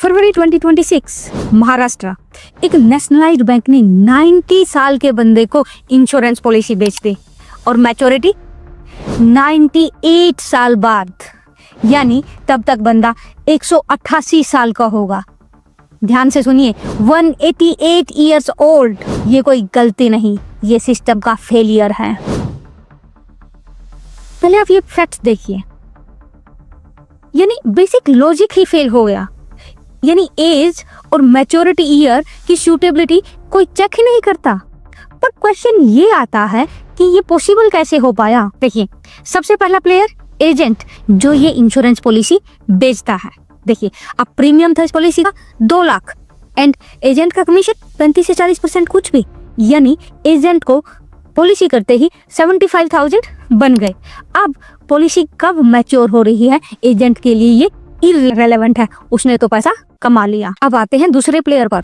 फरवरी 2026 महाराष्ट्र, एक nationalised bank ने 90 साल के बंदे को इंश्योरेंस पॉलिसी बेच दी और मैच्योरिटी 98 साल बाद, यानी तब तक बंदा 188 साल का होगा। ध्यान से सुनिए, 188 इयर्स ओल्ड। ये कोई गलती नहीं, ये सिस्टम का फेलियर है। पहले आप ये फैक्ट्स देखिए, यानी बेसिक लॉजिक ही फेल हो गया। यानी एज और मैच्योरिटी ईयर की सूटेबिलिटी कोई चेक ही नहीं करता। पर क्वेश्चन ये आता है कि ये पॉसिबल कैसे हो पाया। देखिए, सबसे पहला प्लेयर एजेंट जो ये इंश्योरेंस पॉलिसी बेचता है। देखिए, अब प्रीमियम था इस पॉलिसी का 2 लाख एंड एजेंट का कमीशन 35 से 40% कुछ भी, यानी एजेंट को पॉलिसी करते ही 75,000 बन गए। अब पॉलिसी कब मैच्योर हो रही है एजेंट के लिए ये इररिलेवेंट है, उसने तो पैसा कमा लिया। अब आते हैं दूसरे प्लेयर पर,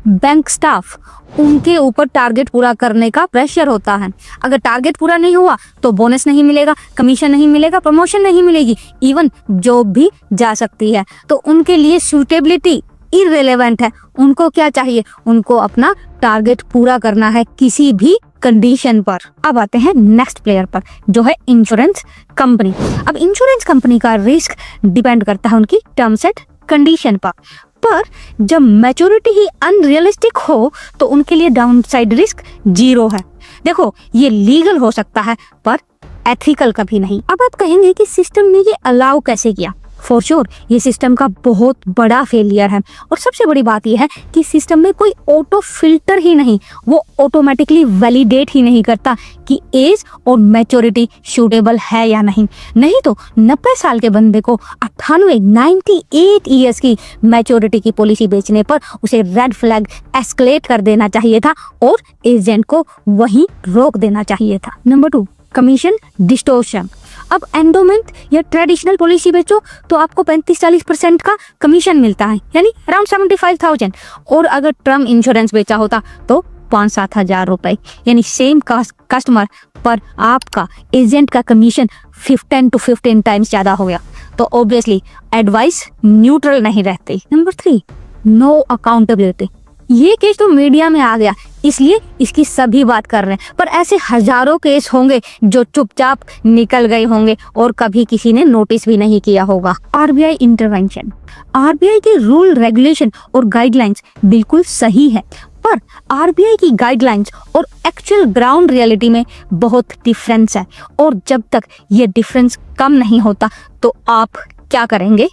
बैंक स्टाफ। उनके ऊपर टारगेट पूरा करने का प्रेशर होता है। अगर टारगेट पूरा नहीं हुआ तो बोनस नहीं मिलेगा, कमीशन नहीं मिलेगा, प्रमोशन नहीं मिलेगी, इवन जॉब भी जा सकती है। तो उनके लिए सूटेबिलिटी इररिलेवेंट है। उनको क्या चाहिए? उनको अपना टारगेट पूरा करना है किसी भी कंडीशन पर। अब आते हैं नेक्स्ट प्लेयर पर, जो है इंश्योरेंस कंपनी। अब इंश्योरेंस कंपनी का रिस्क डिपेंड करता है उनकी टर्म्स एंड कंडीशन पर जब मैच्योरिटी ही अनरियलिस्टिक हो तो उनके लिए डाउनसाइड रिस्क 0 है। देखो, ये लीगल हो सकता है पर एथिकल कभी नहीं। अब आप कहेंगे कि सिस्टम ने ये अलाउ कैसे किया? फॉर श्योर ये सिस्टम का बहुत बड़ा फेलियर है। और सबसे बड़ी बात यह है कि सिस्टम में कोई ऑटो फिल्टर ही नहीं, वो ऑटोमेटिकली वैलिडेट ही नहीं करता कि एज और मैच्योरिटी सूटेबल है या नहीं। नहीं तो 90 साल के बंदे को 98 ईयर्स की मैच्योरिटी की पॉलिसी बेचने पर उसे रेड फ्लैग एस्केलेट कर देना चाहिए था और एजेंट को वहीं रोक देना चाहिए था। Number 2, commission distortion. अब एंडोमेंट या ट्रेडिशनल पॉलिसी बेचो तो आपको 35-40% का कमीशन मिलता है, यानी अराउंड 75,000। और अगर टर्म इंश्योरेंस बेचा होता तो 5-7 हजार रुपए, यानी सेम कस्टमर पर आपका एजेंट का कमीशन 10 to 15 टाइम्स ज्यादा हो गया। तो ऑब्वियसली एडवाइस न्यूट्रल नहीं रहती। Number 3, no accountability. ये केस तो मीडिया में आ गया इसलिए इसकी सभी बात कर रहे हैं, पर ऐसे हजारों केस होंगे जो चुपचाप निकल गए होंगे और कभी किसी ने नोटिस भी नहीं किया होगा। RBI intervention. आरबीआई के रूल, रेगुलेशन और गाइडलाइंस बिल्कुल सही है, पर आरबीआई की गाइडलाइंस और एक्चुअल ग्राउंड रियलिटी में बहुत डिफरेंस है। और जब तक ये डिफरेंस कम नहीं होता तो आप क्या करेंगे?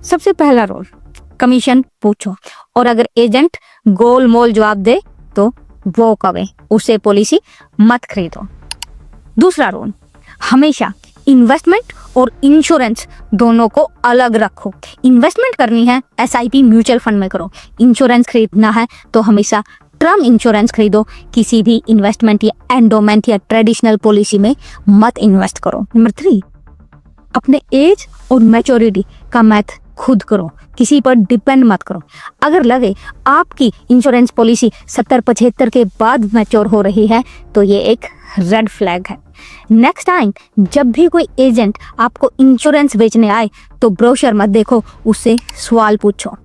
सबसे पहला रूल, कमीशन पूछो, और अगर एजेंट गोल मोल जवाब दे तो वॉक अवे, उसे पॉलिसी मत खरीदो। दूसरा रूल, हमेशा इन्वेस्टमेंट और इंश्योरेंस दोनों को अलग रखो। इन्वेस्टमेंट करनी है एसआईपी म्यूचुअल फंड में करो, इंश्योरेंस खरीदना है तो हमेशा टर्म इंश्योरेंस खरीदो, किसी भी इन्वेस्टमेंट या एंडोमेंट या ट्रेडिशनल पॉलिसी में मत इन्वेस्ट करो। नंबर 3, अपने एज और मैच्योरिटी का मैथ खुद करो, किसी पर डिपेंड मत करो। अगर लगे आपकी इंश्योरेंस पॉलिसी 70-75 के बाद मैच्योर हो रही है तो ये एक रेड फ्लैग है। नेक्स्ट टाइम जब भी कोई एजेंट आपको इंश्योरेंस बेचने आए तो ब्रोशर मत देखो, उससे सवाल पूछो।